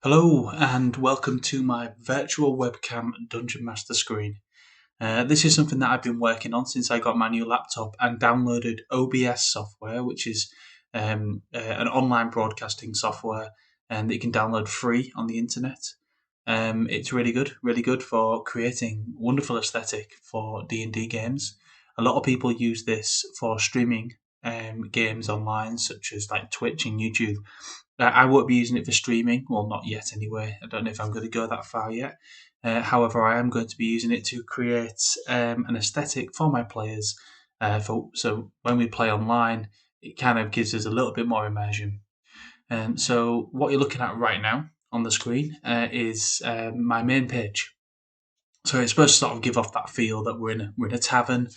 Hello and welcome to my virtual webcam Dungeon Master screen. This is something that I've been working on since I got my new laptop and downloaded OBS software, which is an online broadcasting software that you can download free on the internet. It's really good for creating wonderful aesthetic for D&D games. A lot of people use this for streaming games online, such as like Twitch and YouTube. I won't be using it for streaming, well, not yet anyway. I don't know if I'm going to go that far yet. However, I am going to be using it to create an aesthetic for my players. So when we play online, it kind of gives us a little bit more immersion. So what you're looking at right now on the screen is my main page. So it's supposed to sort of give off that feel that we're in a tavern.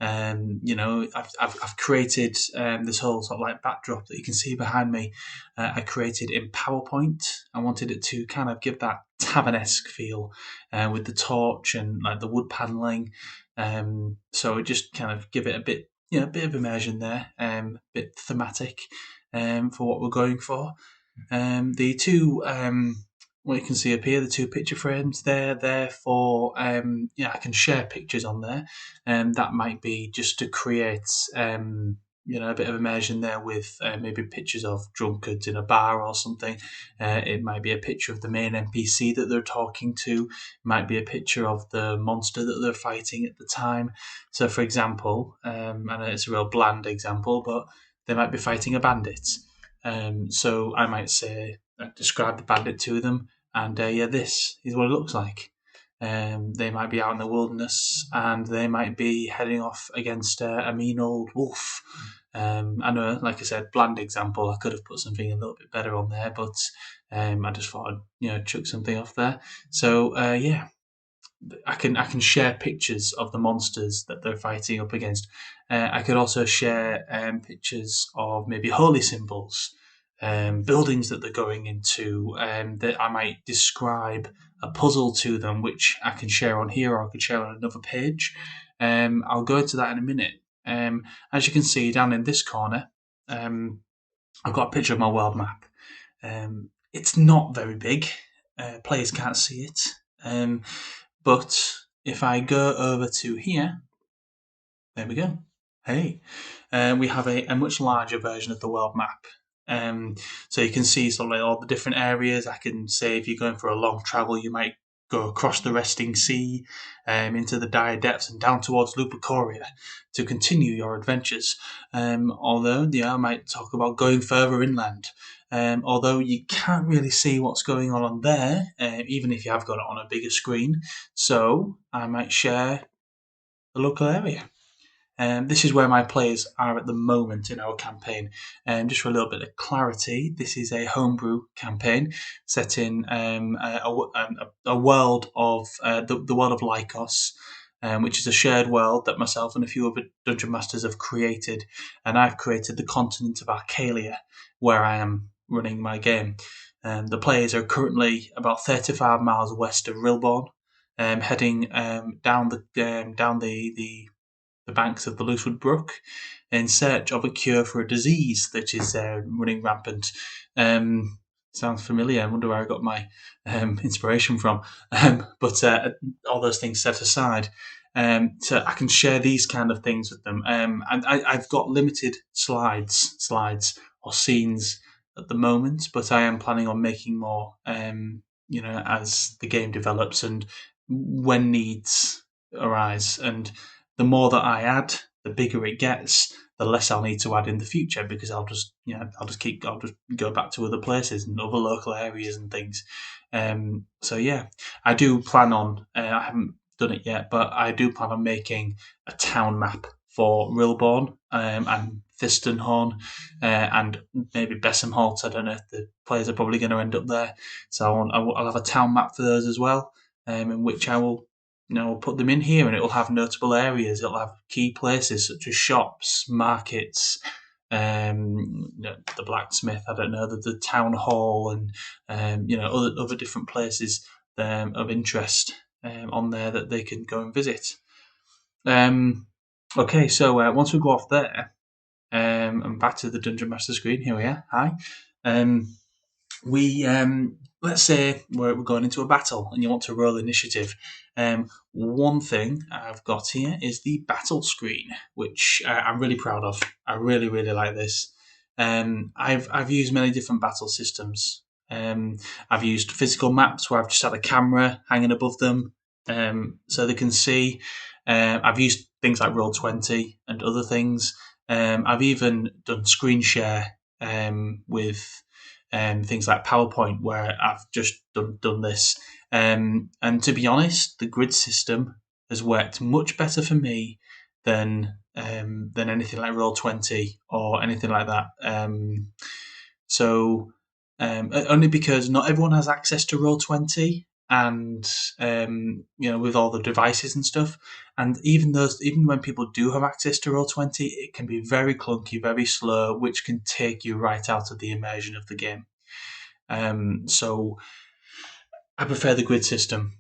I've created this whole sort of like backdrop that you can see behind me. I created in PowerPoint. I wanted it to kind of give that tavern-esque feel with the torch and like the wood paneling. So it just kind of give it a bit, a bit of immersion there, a bit thematic for what we're going for. The two what you can see up here, the two picture frames, they're there for, I can share pictures on there. That might be just to create, a bit of immersion there with maybe pictures of drunkards in a bar or something. It might be a picture of the main NPC that they're talking to. It might be a picture of the monster that they're fighting at the time. So, for example, I know it's a real bland example, but they might be fighting a bandit. So I might say, describe the bandit to them, and this is what it looks like. They might be out in the wilderness, and they might be heading off against a mean old wolf. I know, like I said, bland example. I could have put something a little bit better on there, but I just thought I'd chuck something off there. So I can share pictures of the monsters that they're fighting up against. I could also share pictures of maybe holy symbols, buildings that they're going into. That I might describe a puzzle to them, which I can share on here, or I could share on another page. I'll go into that in a minute. As you can see down in this corner, I've got a picture of my world map. It's not very big. Players can't see it. But if I go over to here, there we go. Hey, we have a much larger version of the world map. So you can see sort of like all the different areas. I can say if you're going for a long travel, you might go across the resting sea, into the dire depths and down towards Lupercalia to continue your adventures. Although, I might talk about going further inland. Although you can't really see what's going on there, even if you have got it on a bigger screen. So I might share the local area. This is where my players are at the moment in our campaign. Just for a little bit of clarity, this is a homebrew campaign set in a world of the world of Lycos, which is a shared world that myself and a few other dungeon masters have created, and I've created the continent of Arcalia, where I am running my game. The players are currently about 35 miles west of Rilborn, heading down the banks of the Loosewood Brook in search of a cure for a disease that is running rampant. Sounds familiar. I wonder where I got my inspiration from. But all those things set aside, so I can share these kind of things with them. And I've got limited slides or scenes at the moment, but I am planning on making more. As the game develops and when needs arise, and the more that I add, the bigger it gets, the less I'll need to add in the future because I'll just go back to other places and other local areas and things. I do plan on. I haven't done it yet, but I do plan on making a town map for Rilborn and Thistenhorn and maybe Bessemholt. I don't know if the players are probably going to end up there, so I'll have a town map for those as well, in which I will we'll put them in here and it'll have notable areas. It'll have key places such as shops, markets, the blacksmith, I don't know, the town hall, and other different places of interest on there that they can go and visit. Okay, so once we go off there, and back to the Dungeon Master screen, here we are. Hi. We let's say we're going into a battle and you want to roll initiative. One thing I've got here is the battle screen, which I'm really proud of. I really, really like this. I've used many different battle systems. I've used physical maps where I've just had a camera hanging above them, so they can see. I've used things like Roll20 and other things. I've even done screen share with things like PowerPoint where I've just done this. And to be honest, the grid system has worked much better for me than anything like Roll20 or anything like that. Only because not everyone has access to Roll20, and with all the devices and stuff, and even when people do have access to Roll20, it can be very clunky, very slow, which can take you right out of the immersion of the game. So I prefer the grid system.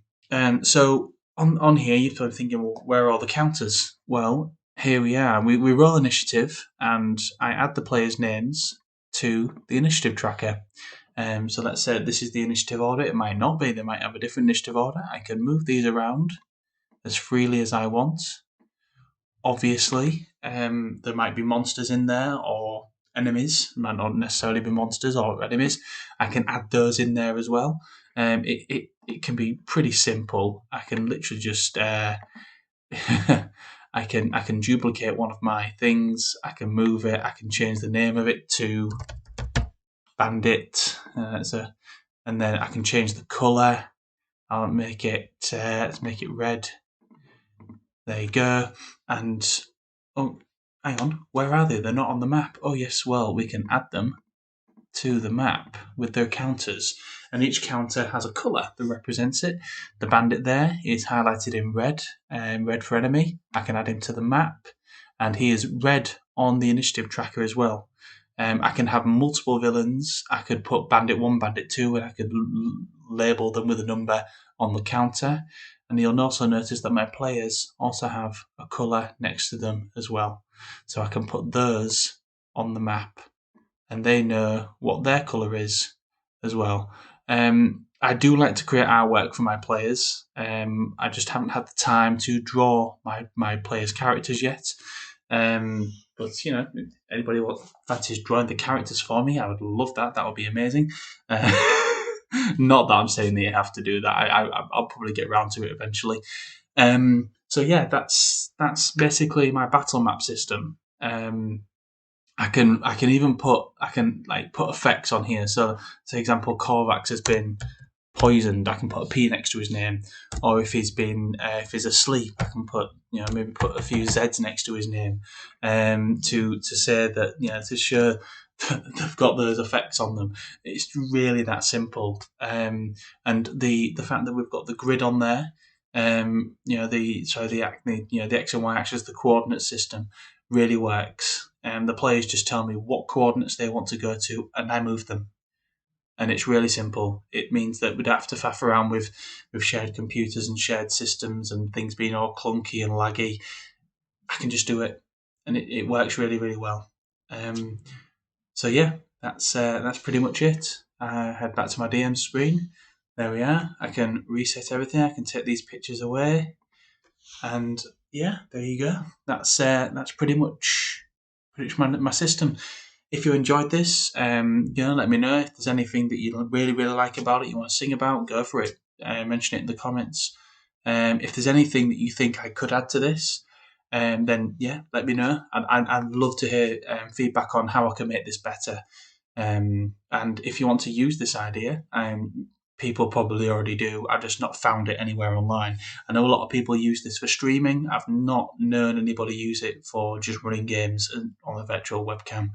So on here, you're probably thinking, well, where are all the counters? Well, here we are. We roll initiative, and I add the players' names to the initiative tracker. So let's say this is the initiative order. It might not be. They might have a different initiative order. I can move these around as freely as I want. Obviously, there might be monsters in there or enemies. It might not necessarily be monsters or enemies. I can add those in there as well. It can be pretty simple. I can literally just I can duplicate one of my things. I can move it. I can change the name of it to Bandit. And then I can change the color. I'll make it. Let's make it red. There you go. And oh, hang on. Where are they? They're not on the map. Oh yes. Well, we can add them to the map with their counters, and each counter has a colour that represents it. The bandit there is highlighted in red, red for enemy. I can add him to the map, and he is red on the initiative tracker as well. I can have multiple villains. I could put bandit 1, bandit 2, and I could label them with a number on the counter. And you'll also notice that my players also have a colour next to them as well. So I can put those on the map, and they know what their colour is as well. I do like to create artwork for my players. I just haven't had the time to draw my players' characters yet. But anybody fancies drawing the characters for me, I would love that. That would be amazing. Not that I'm saying that you have to do that. I'll probably get around to it eventually. So yeah, that's basically my battle map system. I can even put effects on here. So, for example, Korvax has been poisoned. I can put a P next to his name, or if he's asleep, I can put maybe put a few Z's next to his name, to say that to show that they've got those effects on them. It's really that simple. And the fact that we've got the grid on there, the X and Y axis, the coordinate system really works. The players just tell me what coordinates they want to go to, and I move them. And it's really simple. It means that we'd have to faff around with shared computers and shared systems and things being all clunky and laggy. I can just do it, and it works really, really well. So yeah, that's pretty much it. Head back to my DM screen. There we are. I can reset everything. I can take these pictures away, and yeah, there you go. That's pretty much my system. If you enjoyed this, let me know. If there's anything that you really, really like about it, you want to sing about, go for it. Mention it in the comments. If there's anything that you think I could add to this, then yeah, let me know. I'd love to hear feedback on how I can make this better. And if you want to use this idea, people probably already do. I've just not found it anywhere online. I know a lot of people use this for streaming. I've not known anybody use it for just running games on a virtual webcam.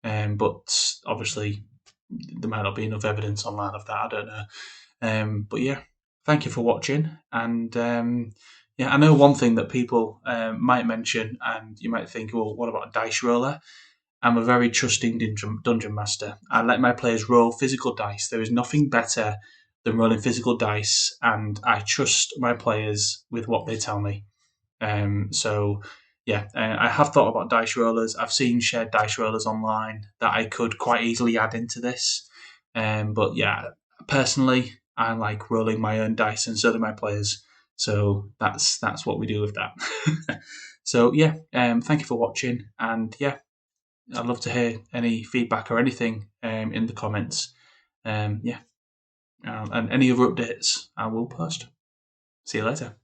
But obviously, there might not be enough evidence online of that. I don't know. But yeah, thank you for watching. And I know one thing that people might mention, and you might think, well, what about a dice roller? I'm a very trusting dungeon master. I let my players roll physical dice. There is nothing better than rolling physical dice, and I trust my players with what they tell me. I have thought about dice rollers. I've seen shared dice rollers online that I could quite easily add into this. But yeah, personally, I like rolling my own dice, and so do my players. So that's what we do with that. So yeah, thank you for watching, and yeah, I'd love to hear any feedback or anything in the comments. Yeah, and any other updates I will post. See you later.